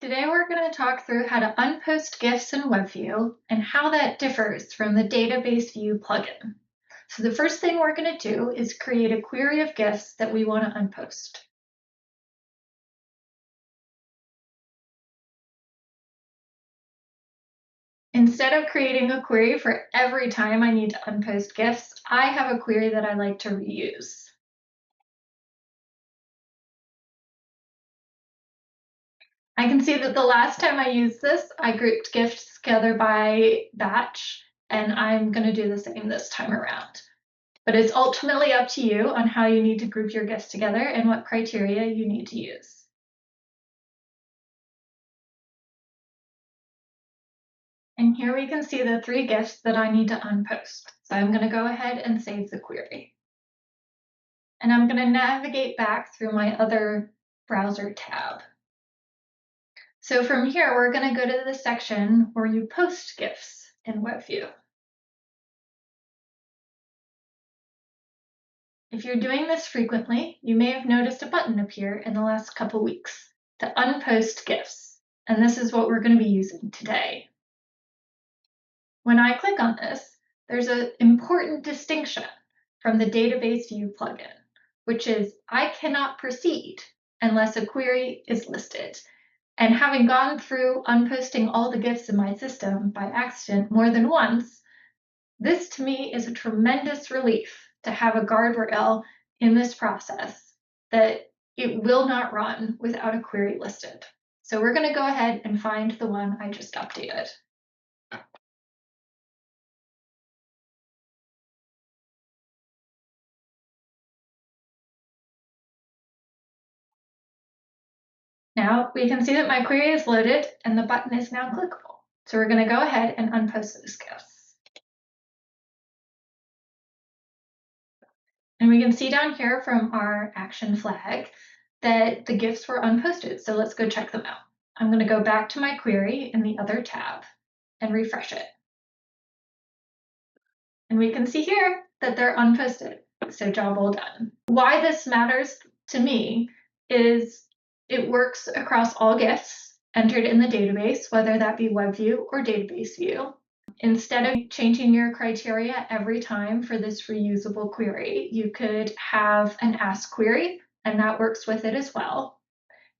Today we're going to talk through how to unpost GIFs in WebView and how that differs from the database view plugin. So the first thing we're going to do is create a query of GIFs that we want to unpost. Instead of creating a query for every time I need to unpost GIFs, I have a query that I like to reuse. I can see that the last time I used this, I grouped GIFs together by batch, and I'm going to do the same this time around. But it's ultimately up to you on how you need to group your GIFs together and what criteria you need to use. And here we can see the 3 GIFs that I need to unpost. So I'm going to go ahead and save the query. And I'm going to navigate back through my other browser tab. So from here, we're going to go to the section where you post GIFs in WebView. If you're doing this frequently, you may have noticed a button appear in the last couple weeks to unpost GIFs. And this is what we're going to be using today. When I click on this, there's an important distinction from the database view plugin, which is I cannot proceed unless a query is listed. And having gone through unposting all the GIFs in my system by accident more than once, this to me is a tremendous relief to have a guardrail in this process that it will not run without a query listed. So we're going to go ahead and find the one I just updated. Now we can see that my query is loaded and the button is now clickable. So we're going to go ahead and unpost those GIFs. And we can see down here from our action flag that the GIFs were unposted. So let's go check them out. I'm going to go back to my query in the other tab and refresh it. And we can see here that they're unposted. So job well done. Why this matters to me is it works across all GIFs entered in the database, whether that be WebView or database view. Instead of changing your criteria every time for this reusable query, you could have an ask query, and that works with it as well.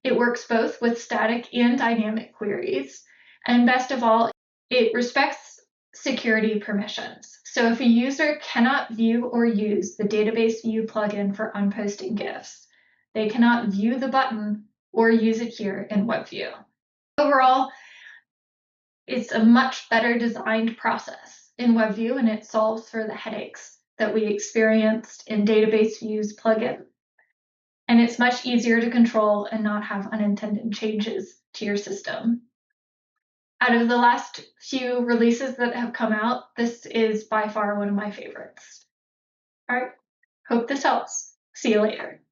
It works both with static and dynamic queries. And best of all, it respects security permissions. So if a user cannot view or use the database view plugin for unposting GIFs, they cannot view the button or use it here in WebView. Overall, it's a much better designed process in WebView, and it solves for the headaches that we experienced in database views plugin. And it's much easier to control and not have unintended changes to your system. Out of the last few releases that have come out, this is by far one of my favorites. All right, hope this helps. See you later.